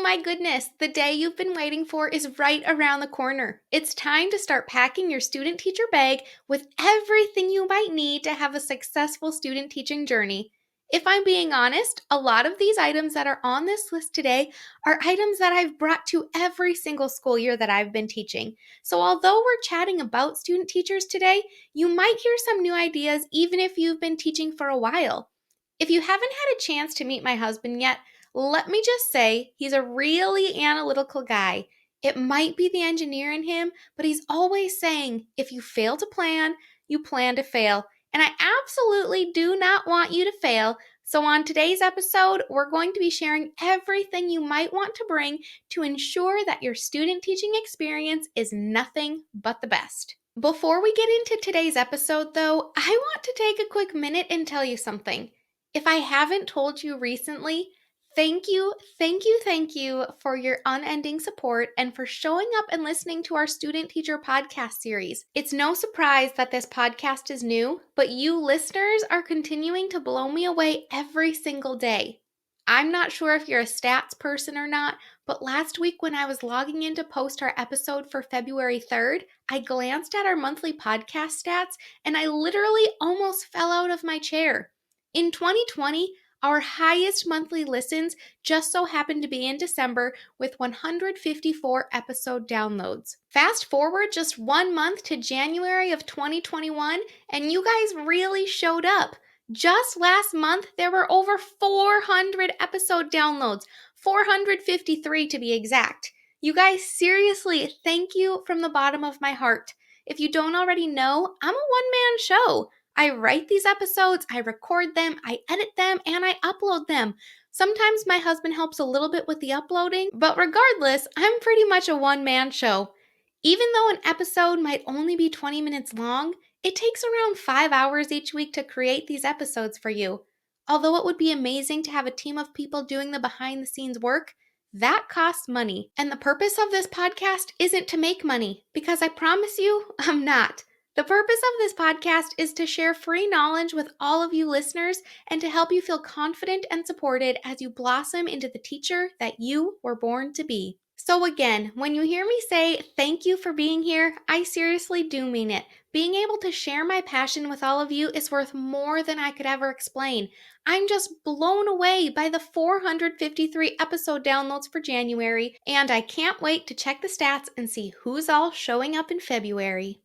my goodness, the day you've been waiting for is right around the corner. It's time to start packing your student teacher bag with everything you might need to have a successful student teaching journey. If I'm being honest, a lot of these items that are on this list today are items that I've brought to every single school year that I've been teaching. So although we're chatting about student teachers today, you might hear some new ideas even if you've been teaching for a while. If you haven't had a chance to meet my husband yet, let me just say, he's a really analytical guy. It might be the engineer in him, but he's always saying, if you fail to plan, you plan to fail. And I absolutely do not want you to fail. So, on today's episode, we're going to be sharing everything you might want to bring to ensure that your student teaching experience is nothing but the best. Before we get into today's episode, though, I want to take a quick minute and tell you something. If I haven't told you recently, thank you for your unending support and for showing up and listening to our Student Teacher podcast series. It's no surprise that this podcast is new, but you listeners are continuing to blow me away every single day. I'm not sure if you're a stats person or not, but last week when I was logging in to post our episode for February 3rd, I glanced at our monthly podcast stats and I literally almost fell out of my chair. In 2020, our highest monthly listens just so happened to be in December with 154 episode downloads. Fast forward just 1 month to January of 2021, and you guys really showed up. Just last month, there were over 400 episode downloads, 453 to be exact. You guys, seriously, thank you from the bottom of my heart. If you don't already know, I'm a one-man show. I write these episodes, I record them, I edit them, and I upload them. Sometimes my husband helps a little bit with the uploading, but regardless, I'm pretty much a one-man show. Even though an episode might only be 20 minutes long, it takes around 5 hours each week to create these episodes for you. Although it would be amazing to have a team of people doing the behind-the-scenes work, that costs money. And the purpose of this podcast isn't to make money, because I promise you, I'm not. The purpose of this podcast is to share free knowledge with all of you listeners and to help you feel confident and supported as you blossom into the teacher that you were born to be. So again, when you hear me say thank you for being here, I seriously do mean it. Being able to share my passion with all of you is worth more than I could ever explain. I'm just blown away by the 453 episode downloads for January, and I can't wait to check the stats and see who's all showing up in February.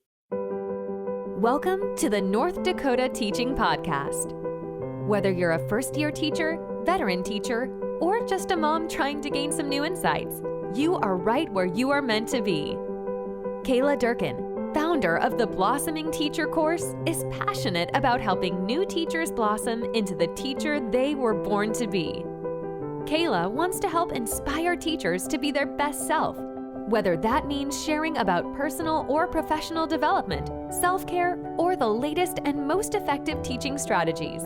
Welcome to the North Dakota Teaching Podcast. Whether you're a first-year teacher, veteran teacher, or just a mom trying to gain some new insights, you are right where you are meant to be. Kayla Durkin, founder of the Blossoming Teacher course, is passionate about helping new teachers blossom into the teacher they were born to be. Kayla wants to help inspire teachers to be their best self, whether that means sharing about personal or professional development, self-care, or the latest and most effective teaching strategies.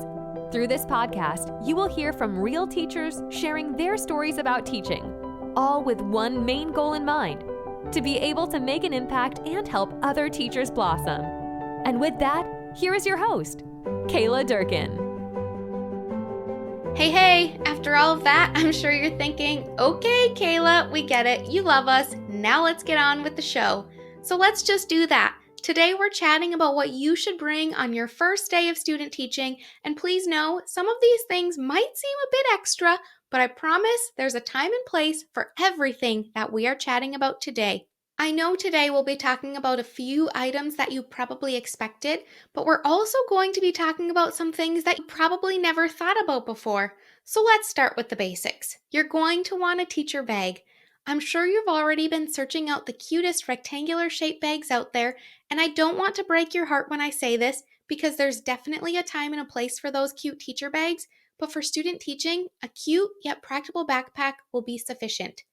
Through this podcast, you will hear from real teachers sharing their stories about teaching, all with one main goal in mind: to be able to make an impact and help other teachers blossom. And with that, here is your host, Kayla Durkin. Hey, after all of that, I'm sure you're thinking, okay, Kayla, we get it. You love us. Now let's get on with the show. So let's just do that. Today we're chatting about what you should bring on your first day of student teaching. And please know, some of these things might seem a bit extra, but I promise there's a time and place for everything that we are chatting about today. I know today we'll be talking about a few items that you probably expected, but we're also going to be talking about some things that you probably never thought about before. So let's start with the basics. You're going to want a teacher bag. I'm sure you've already been searching out the cutest rectangular shaped bags out there, and I don't want to break your heart when I say this, because there's definitely a time and a place for those cute teacher bags, but for student teaching, a cute yet practical backpack will be sufficient.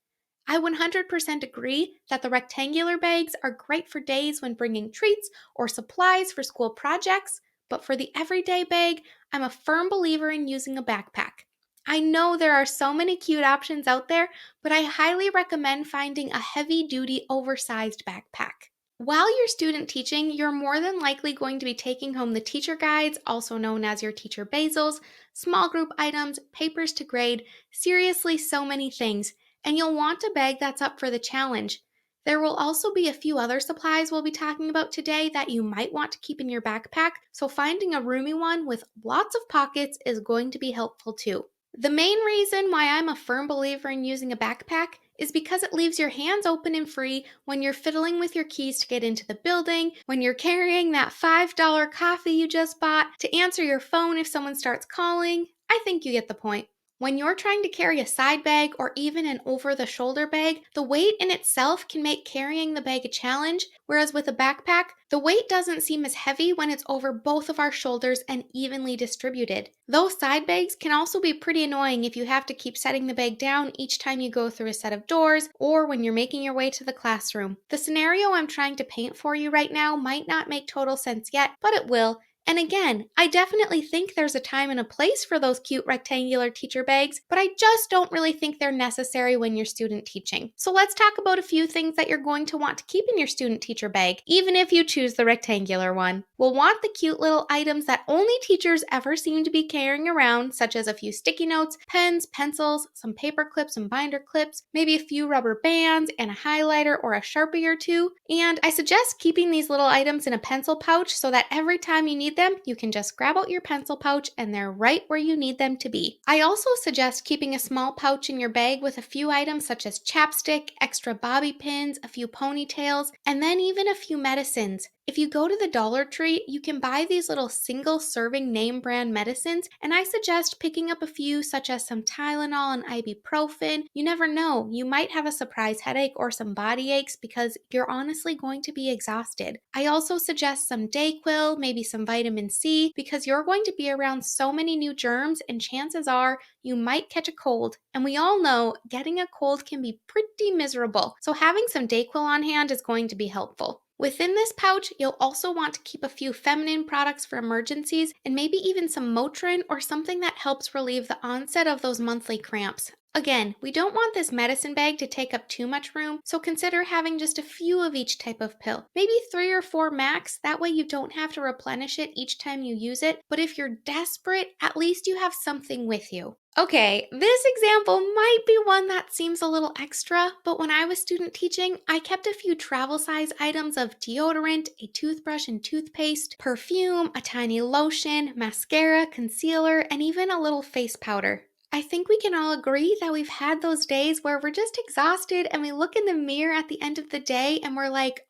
I 100% agree that the rectangular bags are great for days when bringing treats or supplies for school projects, but for the everyday bag, I'm a firm believer in using a backpack. I know there are so many cute options out there, but I highly recommend finding a heavy-duty, oversized backpack. While you're student teaching, you're more than likely going to be taking home the teacher guides, also known as your teacher basils, small group items, papers to grade, seriously so many things. and you'll want a bag that's up for the challenge. There will also be a few other supplies we'll be talking about today that you might want to keep in your backpack, so finding a roomy one with lots of pockets is going to be helpful too. The main reason why I'm a firm believer in using a backpack is because it leaves your hands open and free when you're fiddling with your keys to get into the building, when you're carrying that $5 coffee you just bought, to answer your phone if someone starts calling. I think you get the point. When you're trying to carry a side bag or even an over-the-shoulder bag, the weight in itself can make carrying the bag a challenge, whereas with a backpack, the weight doesn't seem as heavy when it's over both of our shoulders and evenly distributed. Those side bags can also be pretty annoying if you have to keep setting the bag down each time you go through a set of doors or when you're making your way to the classroom. The scenario I'm trying to paint for you right now might not make total sense yet, but it will. And again, I definitely think there's a time and a place for those cute rectangular teacher bags, but I just don't really think they're necessary when you're student teaching. So let's talk about a few things that you're going to want to keep in your student teacher bag, even if you choose the rectangular one. We'll want the cute little items that only teachers ever seem to be carrying around, such as a few sticky notes, pens, pencils, some paper clips and binder clips, maybe a few rubber bands, and a highlighter or a Sharpie or two. And I suggest keeping these little items in a pencil pouch so that every time you need them, you can just grab out your pencil pouch and they're right where you need them to be. I also suggest keeping a small pouch in your bag with a few items such as chapstick, extra bobby pins, a few ponytails, and then even a few medicines. If you go to the Dollar Tree, you can buy these little single-serving name brand medicines, and I suggest picking up a few such as some Tylenol and ibuprofen. You never know, you might have a surprise headache or some body aches because you're honestly going to be exhausted. I also suggest some Dayquil, maybe some vitamin C, because you're going to be around so many new germs and chances are you might catch a cold. And we all know getting a cold can be pretty miserable, so having some Dayquil on hand is going to be helpful. Within this pouch, you'll also want to keep a few feminine products for emergencies and maybe even some Motrin or something that helps relieve the onset of those monthly cramps. Again, we don't want this medicine bag to take up too much room, so consider having just a few of each type of pill. Maybe 3 or 4 max, that way you don't have to replenish it each time you use it, but if you're desperate, at least you have something with you. Okay, this example might be one that seems a little extra, but when I was student teaching, I kept a few travel size items of deodorant, a toothbrush and toothpaste, perfume, a tiny lotion, mascara, concealer, and even a little face powder. I think we can all agree that we've had those days where we're just exhausted and we look in the mirror at the end of the day and we're like,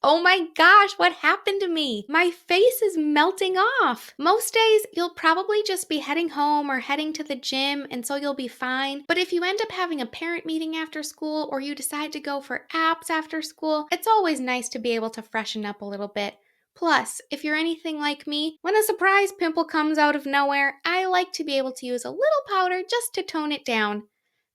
oh my gosh, what happened to me? My face is melting off. Most days, you'll probably just be heading home or heading to the gym, and so you'll be fine. But if you end up having a parent meeting after school or you decide to go for apps after school, it's always nice to be able to freshen up a little bit. Plus, if you're anything like me, when a surprise pimple comes out of nowhere, I like to be able to use a little powder just to tone it down.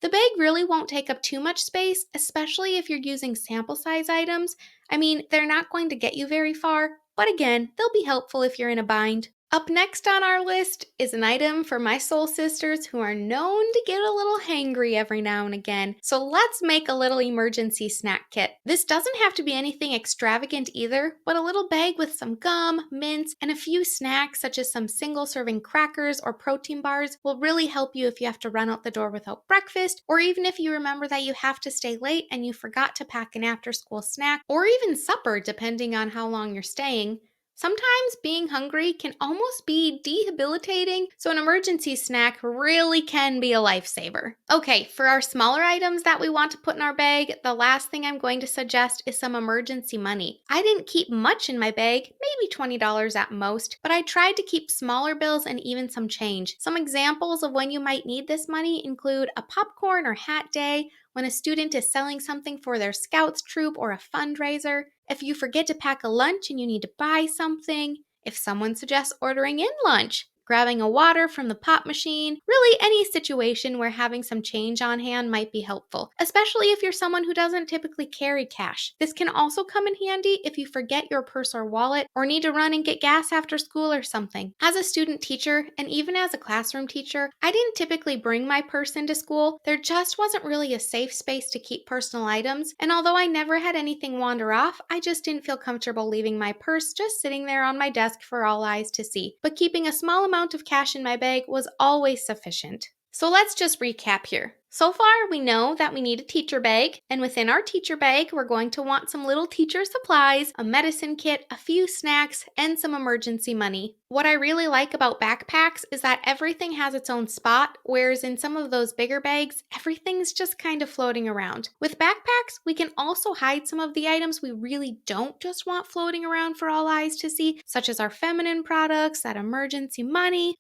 The bag really won't take up too much space, especially if you're using sample size items. I mean, they're not going to get you very far, but again, they'll be helpful if you're in a bind. Up next on our list is an item for my soul sisters who are known to get a little hangry every now and again. So let's make a little emergency snack kit. This doesn't have to be anything extravagant either, but a little bag with some gum, mints, and a few snacks such as some single-serving crackers or protein bars will really help you if you have to run out the door without breakfast, or even if you remember that you have to stay late and you forgot to pack an after-school snack, or even supper depending on how long you're staying. Sometimes being hungry can almost be debilitating, so an emergency snack really can be a lifesaver. Okay, for our smaller items that we want to put in our bag, the last thing I'm going to suggest is some emergency money. I didn't keep much in my bag, maybe $20 at most, but I tried to keep smaller bills and even some change. Some examples of when you might need this money include a popcorn or hat day, when a student is selling something for their scouts troop or a fundraiser, if you forget to pack a lunch and you need to buy something, if someone suggests ordering in lunch, grabbing a water from the pop machine, really any situation where having some change on hand might be helpful, especially if you're someone who doesn't typically carry cash. This can also come in handy if you forget your purse or wallet or need to run and get gas after school or something. As a student teacher, and even as a classroom teacher, I didn't typically bring my purse into school. There just wasn't really a safe space to keep personal items, and although I never had anything wander off, I just didn't feel comfortable leaving my purse just sitting there on my desk for all eyes to see. But keeping a small amount of cash in my bag was always sufficient. So let's just recap here. So far, we know that we need a teacher bag, and within our teacher bag, we're going to want some little teacher supplies, a medicine kit, a few snacks, and some emergency money. What I really like about backpacks is that everything has its own spot, whereas in some of those bigger bags, everything's just kind of floating around. With backpacks, we can also hide some of the items we really don't just want floating around for all eyes to see, such as our feminine products, that emergency money,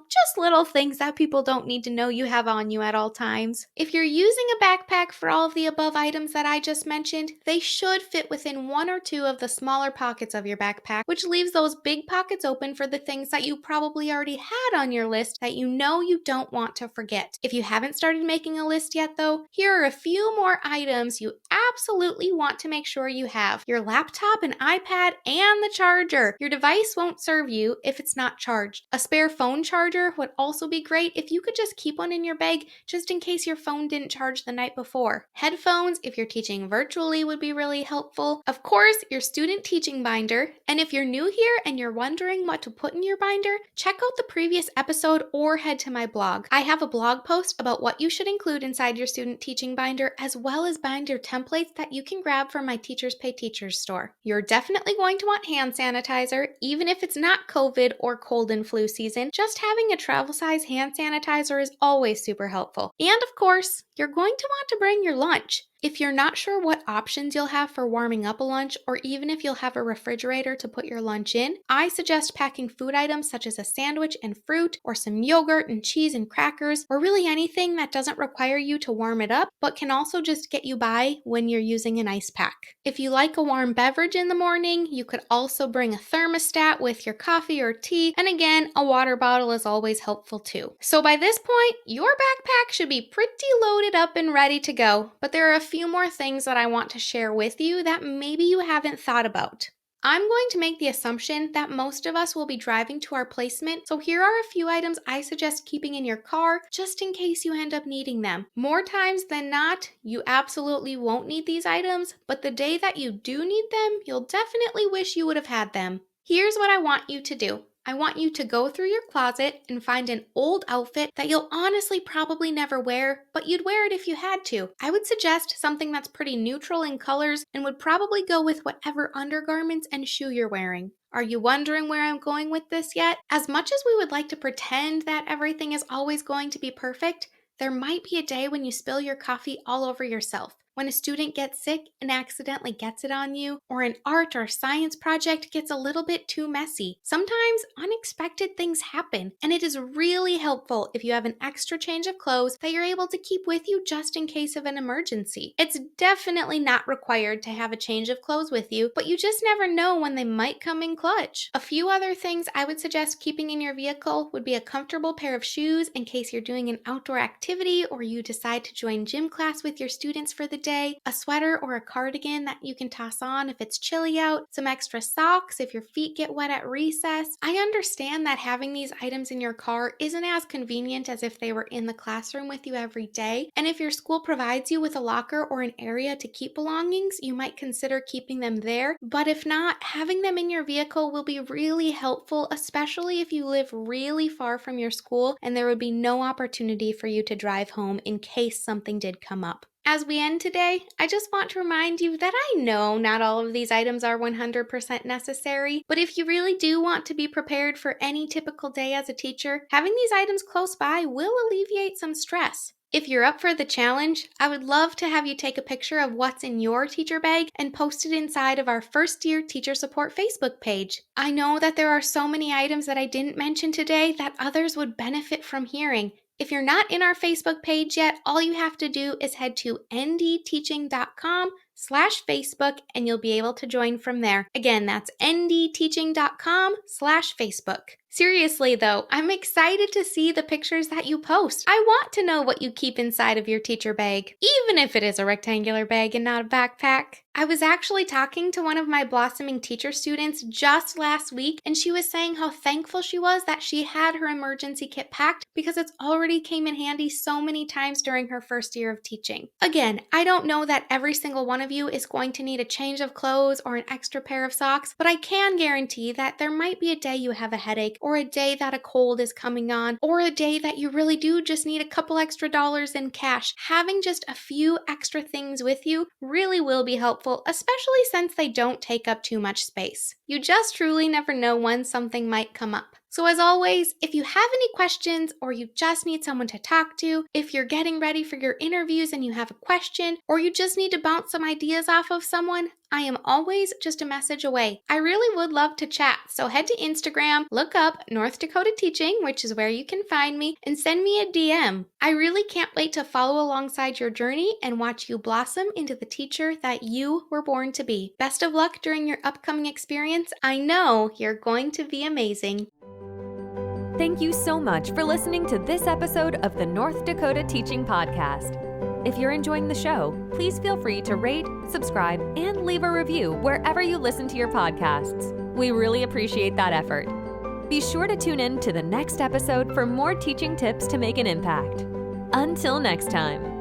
just little things that people don't need to know you have on you at all times. If you're using a backpack for all of the above items that I just mentioned, they should fit within one or two of the smaller pockets of your backpack, which leaves those big pockets open for the things that you probably already had on your list that you know you don't want to forget. If you haven't started making a list yet though, here are a few more items you absolutely want to make sure you have. Your laptop and iPad and the charger. Your device won't serve you if it's not charged. A spare phone charger would also be great if you could just keep one in your bag just in case your phone didn't charge the night before. Headphones, if you're teaching virtually, would be really helpful. Of course, your student teaching binder. And if you're new here and you're wondering what to put in your binder, check out the previous episode or head to my blog. I have a blog post about what you should include inside your student teaching binder, as well as binder templates that you can grab from my Teachers Pay Teachers store. You're definitely going to want hand sanitizer, even if it's not COVID or cold and flu season. Just having a travel size hand sanitizer is always super helpful. And of course, you're going to want to bring your lunch. If you're not sure what options you'll have for warming up a lunch, or even if you'll have a refrigerator to put your lunch in, I suggest packing food items such as a sandwich and fruit, or some yogurt and cheese and crackers, or really anything that doesn't require you to warm it up, but can also just get you by when you're using an ice pack. If you like a warm beverage in the morning, you could also bring a thermostat with your coffee or tea, and again, a water bottle is always helpful too. So by this point, your backpack should be pretty loaded up and ready to go, but there are a few more things that I want to share with you that maybe you haven't thought about. I'm going to make the assumption that most of us will be driving to our placement, so here are a few items I suggest keeping in your car just in case you end up needing them. More times than not, you absolutely won't need these items, but the day that you do need them, you'll definitely wish you would have had them. Here's what I want you to do. I want you to go through your closet and find an old outfit that you'll honestly probably never wear, but you'd wear it if you had to. I would suggest something that's pretty neutral in colors and would probably go with whatever undergarments and shoe you're wearing. Are you wondering where I'm going with this yet? As much as we would like to pretend that everything is always going to be perfect, there might be a day when you spill your coffee all over yourself, when a student gets sick and accidentally gets it on you, or an art or science project gets a little bit too messy. Sometimes unexpected things happen, and it is really helpful if you have an extra change of clothes that you're able to keep with you just in case of an emergency. It's definitely not required to have a change of clothes with you, but you just never know when they might come in clutch. A few other things I would suggest keeping in your vehicle would be a comfortable pair of shoes in case you're doing an outdoor activity or you decide to join gym class with your students for the day, a sweater or a cardigan that you can toss on if it's chilly out, some extra socks if your feet get wet at recess. I understand that having these items in your car isn't as convenient as if they were in the classroom with you every day, and if your school provides you with a locker or an area to keep belongings, you might consider keeping them there, but if not, having them in your vehicle will be really helpful, especially if you live really far from your school and there would be no opportunity for you to drive home in case something did come up. As we end today, I just want to remind you that I know not all of these items are 100% necessary, but if you really do want to be prepared for any typical day as a teacher, having these items close by will alleviate some stress. If you're up for the challenge, I would love to have you take a picture of what's in your teacher bag and post it inside of our First Year Teacher Support Facebook page. I know that there are so many items that I didn't mention today that others would benefit from hearing. If you're not in our Facebook page yet, all you have to do is head to ndteaching.com/Facebook and you'll be able to join from there. Again, that's ndteaching.com/Facebook. Seriously though, I'm excited to see the pictures that you post. I want to know what you keep inside of your teacher bag, even if it is a rectangular bag and not a backpack. I was actually talking to one of my blossoming teacher students just last week, and she was saying how thankful she was that she had her emergency kit packed because it's already came in handy so many times during her first year of teaching. Again, I don't know that every single one of of you is going to need a change of clothes or an extra pair of socks, but I can guarantee that there might be a day you have a headache, or a day that a cold is coming on, or a day that you really do just need a couple extra dollars in cash. Having just a few extra things with you really will be helpful, especially since they don't take up too much space. You just truly never know when something might come up. So as always, if you have any questions or you just need someone to talk to, if you're getting ready for your interviews and you have a question, or you just need to bounce some ideas off of someone, I am always just a message away. I really would love to chat, so head to Instagram, look up North Dakota Teaching, which is where you can find me, and send me a DM. I really can't wait to follow alongside your journey and watch you blossom into the teacher that you were born to be. Best of luck during your upcoming experience. I know you're going to be amazing. Thank you so much for listening to this episode of the North Dakota Teaching Podcast. If you're enjoying the show, please feel free to rate, subscribe, and leave a review wherever you listen to your podcasts. We really appreciate that effort. Be sure to tune in to the next episode for more teaching tips to make an impact. Until next time.